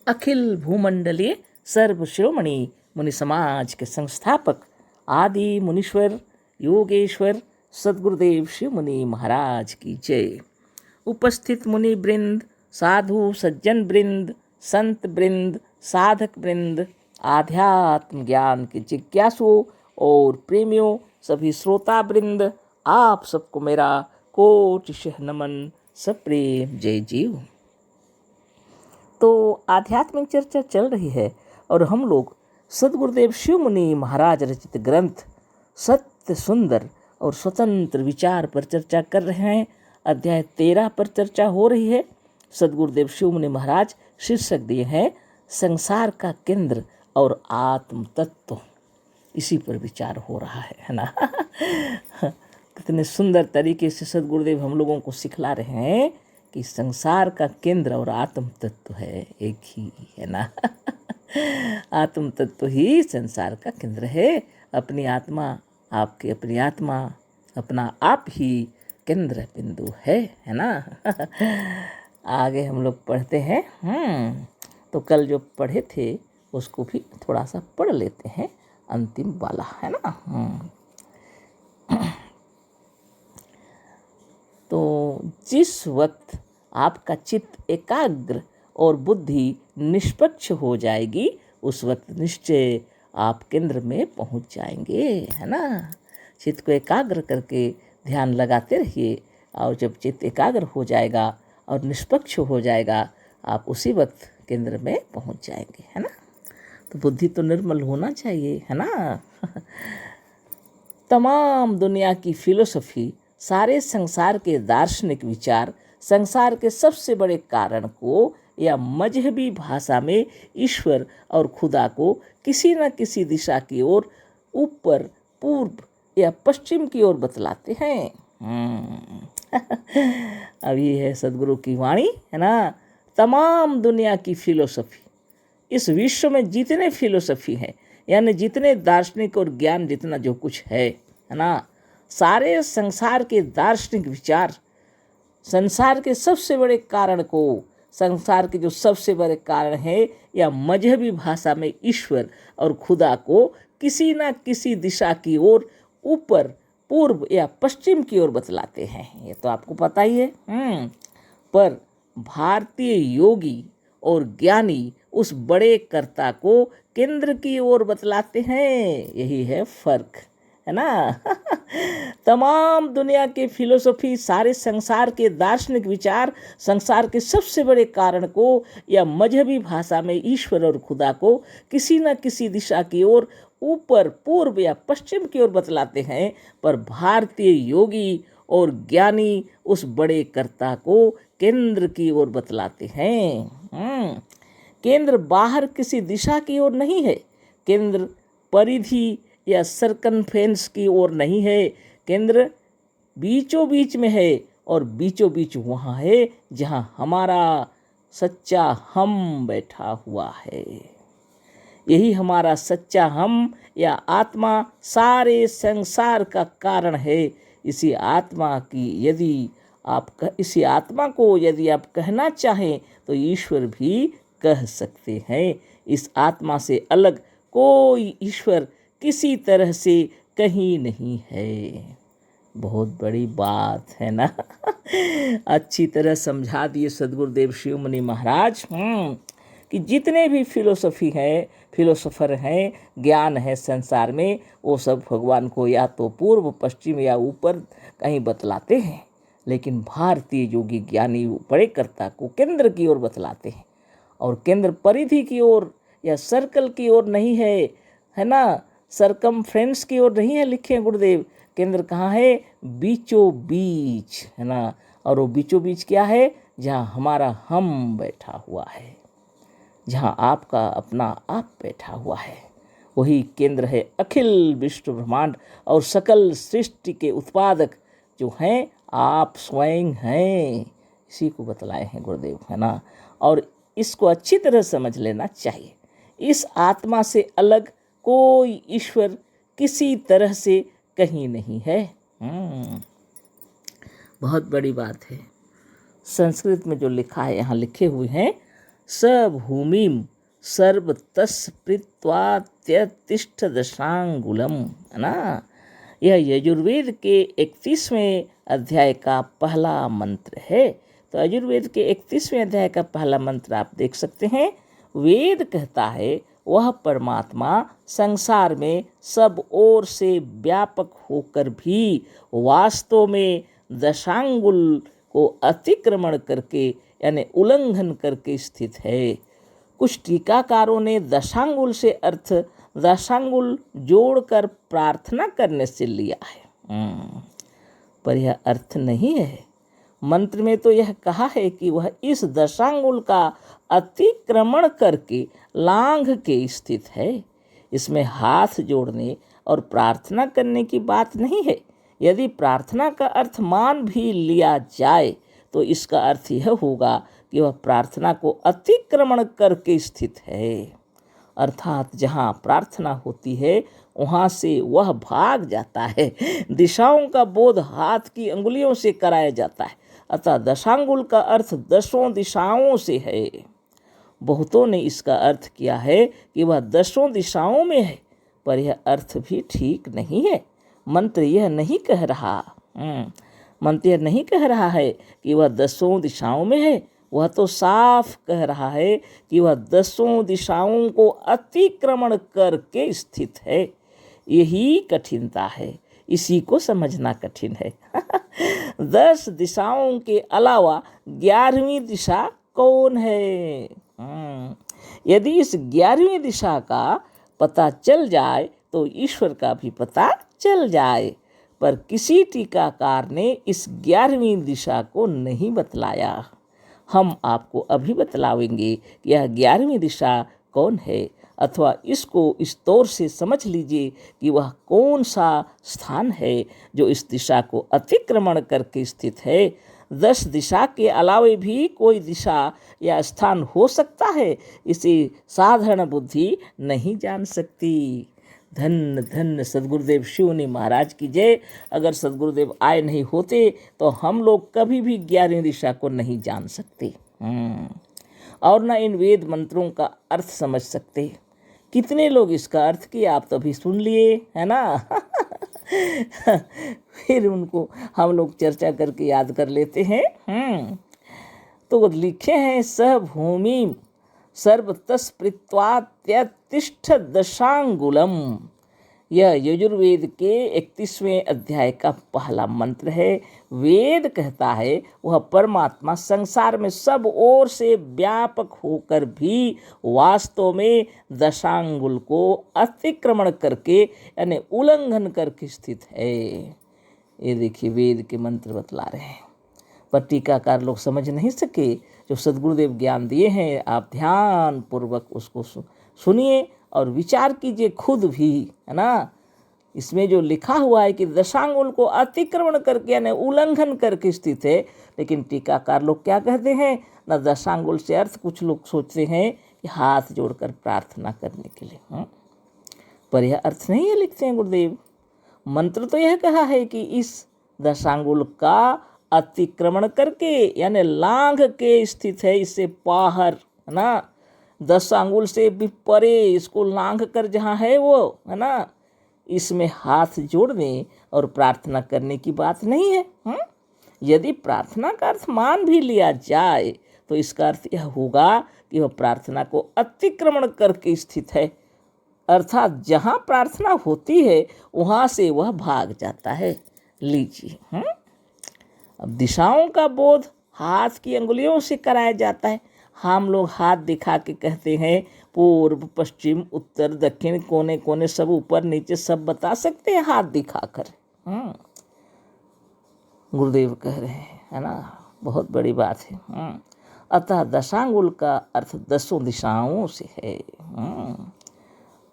अखिल भूमंडलीय सर्वशिरोमणि मुनि समाज के संस्थापक आदि मुनीश्वर योगेश्वर सद्गुरुदेव शिव मुनि महाराज की जय। उपस्थित मुनि वृंद, साधु सज्जन वृंद, संत वृंद, साधक वृंद, आध्यात्म ज्ञान के जिज्ञासुओं और प्रेमियों, सभी श्रोता वृंद, आप सबको मेरा कोटिशः नमन, सप्रेम जय जीव। तो आध्यात्मिक चर्चा चल रही है और हम लोग सद्गुरुदेव शिव मुनि महाराज रचित ग्रंथ सत्य सुंदर और स्वतंत्र विचार पर चर्चा कर रहे हैं। अध्याय 13 पर चर्चा हो रही है। सद्गुरुदेव शिव मुनि महाराज शीर्षक दिए हैं संसार का केंद्र और आत्म तत्व। इसी पर विचार हो रहा है ना। कितने सुंदर तरीके से सद्गुरुदेव हम लोगों को सिखला रहे हैं कि संसार का केंद्र और आत्म तत्व है, एक ही है ना। आत्म तत्व ही संसार का केंद्र है। अपनी आत्मा, आपकी अपनी आत्मा, अपना आप ही केंद्र बिंदु है ना। आगे हम लोग पढ़ते हैं। तो कल जो पढ़े थे उसको भी थोड़ा सा पढ़ लेते हैं, अंतिम वाला है ना। तो जिस वक्त आपका चित्त एकाग्र और बुद्धि निष्पक्ष हो जाएगी, उस वक्त निश्चय आप केंद्र में पहुंच जाएंगे, है ना। चित्त को एकाग्र करके ध्यान लगाते रहिए और जब चित्त एकाग्र हो जाएगा और निष्पक्ष हो जाएगा, आप उसी वक्त केंद्र में पहुंच जाएंगे, है ना। तो बुद्धि तो निर्मल होना चाहिए, है ना। तमाम दुनिया की फिलोसफी, सारे संसार के दार्शनिक विचार संसार के सबसे बड़े कारण को या मजहबी भाषा में ईश्वर और खुदा को किसी न किसी दिशा की ओर, ऊपर, पूर्व या पश्चिम की ओर बतलाते हैं। अब ये है सदगुरु की वाणी, है ना। तमाम दुनिया की फिलोसफी, इस विश्व में जितने फिलोसफी हैं, यानी जितने दार्शनिक और ज्ञान, जितना जो कुछ है ना, सारे संसार के दार्शनिक विचार संसार के सबसे बड़े कारण को, संसार के जो सबसे बड़े कारण है या मजहबी भाषा में ईश्वर और खुदा को किसी न किसी दिशा की ओर, ऊपर, पूर्व या पश्चिम की ओर बतलाते हैं। ये तो आपको पता ही है। पर भारतीय योगी और ज्ञानी उस बड़े कर्ता को केंद्र की ओर बतलाते हैं। यही है फर्क, है ना। तमाम दुनिया के फिलोसफी, सारे संसार के दार्शनिक विचार संसार के सबसे बड़े कारण को या मजहबी भाषा में ईश्वर और खुदा को किसी न किसी दिशा की ओर, ऊपर, पूर्व या पश्चिम की ओर बतलाते हैं। पर भारतीय योगी और ज्ञानी उस बड़े कर्ता को केंद्र की ओर बतलाते हैं। केंद्र बाहर किसी दिशा की ओर नहीं है, केंद्र परिधि या सरकमफेरेंस की ओर नहीं है, केंद्र बीचों बीच में है और बीचों बीच वहाँ है जहाँ हमारा सच्चा हम बैठा हुआ है। यही हमारा सच्चा हम या आत्मा सारे संसार का कारण है। इसी आत्मा को यदि आप कहना चाहें तो ईश्वर भी कह सकते हैं। इस आत्मा से अलग कोई ईश्वर किसी तरह से कहीं नहीं है। बहुत बड़ी बात है ना। अच्छी तरह समझा दिए सद्गुरुदेव शिव मुनि महाराज कि जितने भी फिलोसोफर हैं, ज्ञान है संसार में, वो सब भगवान को या तो पूर्व, पश्चिम या ऊपर कहीं बतलाते हैं, लेकिन भारतीय योगी ज्ञानी बड़े कर्ता को केंद्र की ओर बतलाते हैं। और केंद्र परिधि की ओर या सर्कल की ओर नहीं है ना, सरकमफ्रेंस की ओर नहीं है, लिखे हैं गुरुदेव। केंद्र कहाँ है? बीचों बीच, है ना। और वो बीचों बीच क्या है? जहाँ हमारा हम बैठा हुआ है, जहाँ आपका अपना आप बैठा हुआ है, वही केंद्र है। अखिल विश्व ब्रह्मांड और सकल सृष्टि के उत्पादक जो हैं आप स्वयं हैं। इसी को बतलाए हैं गुरुदेव, है ना। और इसको अच्छी तरह समझ लेना चाहिए। इस आत्मा से अलग कोई ईश्वर किसी तरह से कहीं नहीं है। बहुत बड़ी बात है। संस्कृत में जो लिखा है, यहाँ लिखे हुए हैं, भूमिम सर्वतस्पृत्वात्यतिष्ठ दशांगुलम, है ना। यह यजुर्वेद के 31वें अध्याय का पहला मंत्र है। तो यजुर्वेद के 31वें अध्याय का पहला मंत्र आप देख सकते हैं। वेद कहता है वह परमात्मा संसार में सब ओर से व्यापक होकर भी वास्तव में दशांगुल को अतिक्रमण करके यानी उल्लंघन करके स्थित है। कुछ टीकाकारों ने दशांगुल से अर्थ दशांगुल जोड़कर प्रार्थना करने से लिया है, पर यह अर्थ नहीं है। मंत्र में तो यह कहा है कि वह इस दशांगुल का अतिक्रमण करके लांघ के स्थित है। इसमें हाथ जोड़ने और प्रार्थना करने की बात नहीं है। यदि प्रार्थना का अर्थ मान भी लिया जाए तो इसका अर्थ यह होगा कि वह प्रार्थना को अतिक्रमण करके स्थित है, अर्थात जहाँ प्रार्थना होती है वहाँ से वह भाग जाता है। दिशाओं का बोध हाथ की अंगुलियों से कराया जाता है, अतः दशांगुल का अर्थ 10 दिशाओं से है। बहुतों ने इसका अर्थ किया है कि वह 10 दिशाओं में है, पर यह अर्थ भी ठीक नहीं है। मंत्र यह नहीं कह रहा है कि वह 10 दिशाओं में है। वह तो साफ कह रहा है कि वह 10 दिशाओं को अतिक्रमण करके स्थित है। यही कठिनता है, इसी को समझना कठिन है। 10 दिशाओं के अलावा 11वीं दिशा कौन है? यदि इस 11वीं दिशा का पता चल जाए तो ईश्वर का भी पता चल जाए, पर किसी टीकाकार ने इस 11वीं दिशा को नहीं बतलाया। हम आपको अभी बतलावेंगे कि यह 11वीं दिशा कौन है, अथवा इसको इस तौर से समझ लीजिए कि वह कौन सा स्थान है जो इस दिशा को अतिक्रमण करके स्थित है। 10 दिशा के अलावे भी कोई दिशा या स्थान हो सकता है, इसे साधारण बुद्धि नहीं जान सकती। धन्य धन्य सद्गुरुदेव शिवनी महाराज की जय। अगर सद्गुरुदेव आए नहीं होते तो हम लोग कभी भी 11वीं दिशा को नहीं जान सकते और न इन वेद मंत्रों का अर्थ समझ सकते। कितने लोग इसका अर्थ किया आप तो अभी सुन लिए, है ना। फिर उनको हम लोग चर्चा करके याद कर लेते हैं। तो लिखे हैं भूमि सर्वतस्पृत्वात्यतिष्ठ दशांगुलम। यह यजुर्वेद के 31वें अध्याय का पहला मंत्र है। वेद कहता है वह परमात्मा संसार में सब ओर से व्यापक होकर भी वास्तव में दशांगुल को अतिक्रमण करके यानी उल्लंघन करके स्थित है। ये देखिए वेद के मंत्र बतला रहे हैं, पर टीकाकार लोग समझ नहीं सके। जो सद्गुरुदेव ज्ञान दिए हैं आप ध्यान पूर्वक उसको सुनिए और विचार कीजिए खुद भी, है ना। इसमें जो लिखा हुआ है कि दशांगुल को अतिक्रमण करके यानी उल्लंघन करके स्थित है, लेकिन टीकाकार लोग क्या कहते हैं ना, दशांगुल से अर्थ कुछ लोग सोचते हैं कि हाथ जोड़कर प्रार्थना करने के लिए, पर यह अर्थ नहीं है लिखते हैं गुरुदेव। मंत्र तो यह कहा है कि इस दशांगुल का अतिक्रमण करके यानी लांघ के स्थित है, इससे बाहर, है ना। 10 अंगुल से भी परे इसको लांघ कर जहाँ है वो, है ना। इसमें हाथ जोड़ने और प्रार्थना करने की बात नहीं है। यदि प्रार्थना का अर्थ मान भी लिया जाए तो इसका अर्थ यह होगा कि वह प्रार्थना को अतिक्रमण करके स्थित है, अर्थात जहाँ प्रार्थना होती है वहाँ से वह भाग जाता है। लीजिए, अब दिशाओं का बोध हाथ की अंगुलियों से कराया जाता है। हम लोग हाथ दिखा के कहते हैं पूर्व पश्चिम उत्तर दक्षिण कोने कोने सब ऊपर नीचे सब बता सकते हैं हाथ दिखाकर। गुरुदेव कह रहे हैं, है ना, बहुत बड़ी बात है। अतः दशांगुल का अर्थ 10 दिशाओं से है।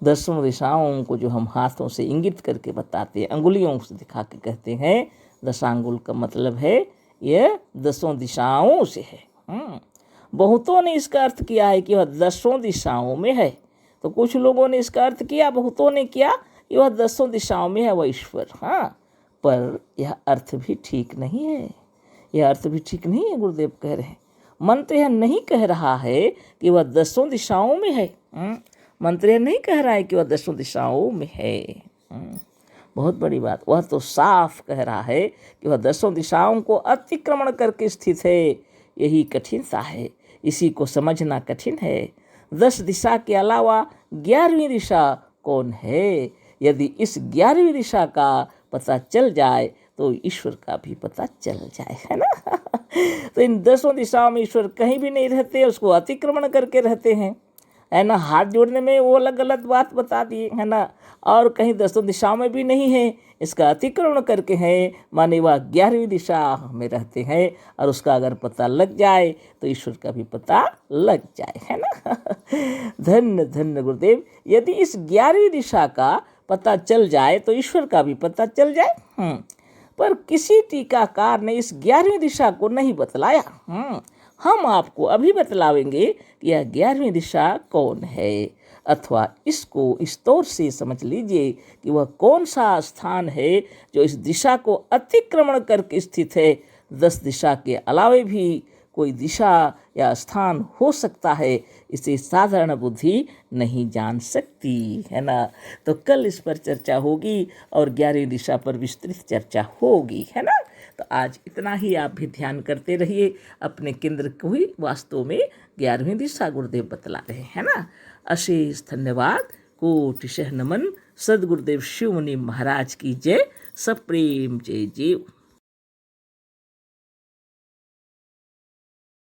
10 दिशाओं को जो हम हाथों से इंगित करके बताते हैं, अंगुलियों से दिखा के कहते हैं, दशांगुल का मतलब है यह 10 दिशाओं से है। बहुतों ने इसका अर्थ किया है कि वह 10 दिशाओं में है। तो कुछ लोगों ने इसका अर्थ किया, बहुतों ने किया कि वह 10 दिशाओं में है वह ईश्वर। पर यह अर्थ भी ठीक नहीं है, यह अर्थ भी ठीक नहीं है। गुरुदेव कह रहे हैं मंत्र यह नहीं कह रहा है कि वह 10 दिशाओं में है। मंत्र यह नहीं कह रहा है कि वह 10 दिशाओं में है। बहुत बड़ी बात, वह तो साफ कह रहा है कि वह 10 दिशाओं को अतिक्रमण करके स्थित है। यही कठिनता है, इसी को समझना कठिन है। 10 दिशा के अलावा 11वीं दिशा कौन है? यदि इस 11वीं दिशा का पता चल जाए तो ईश्वर का भी पता चल जाए, है ना। तो इन 10 दिशाओं में ईश्वर कहीं भी नहीं रहते, उसको अतिक्रमण करके रहते हैं, है ना। हाथ जोड़ने में वो अलग गलत बात बता दिए, है ना। और कहीं 10 दिशाओं में भी नहीं है, इसका अतिक्रमण करके है, माने वह 11वीं दिशा में रहते हैं और उसका अगर पता लग जाए तो ईश्वर का भी पता लग जाए, है ना। धन्य धन्य गुरुदेव, यदि इस 11वीं दिशा का पता चल जाए तो ईश्वर का भी पता चल जाए। पर किसी टीकाकार ने इस 11वीं दिशा को नहीं बतलाया। हम आपको अभी बतलावेंगे कि यह 11वीं दिशा कौन है, अथवा इसको इस तौर से समझ लीजिए कि वह कौन सा स्थान है जो इस दिशा को अतिक्रमण करके स्थित है। 10 दिशा के अलावे भी कोई दिशा या स्थान हो सकता है, इसे साधारण बुद्धि नहीं जान सकती, है ना। तो कल इस पर चर्चा होगी और 11वीं दिशा पर विस्तृत चर्चा होगी, है ना। तो आज इतना ही, आप भी ध्यान करते रहिए अपने केंद्र को ही वास्तव में 11वीं दिशा गुरुदेव बतला रहे हैं, ना। अशेष धन्यवाद, कोटिशः नमन। सदगुरुदेव शिव मुनि महाराज की जय। सप्रेम जय जय।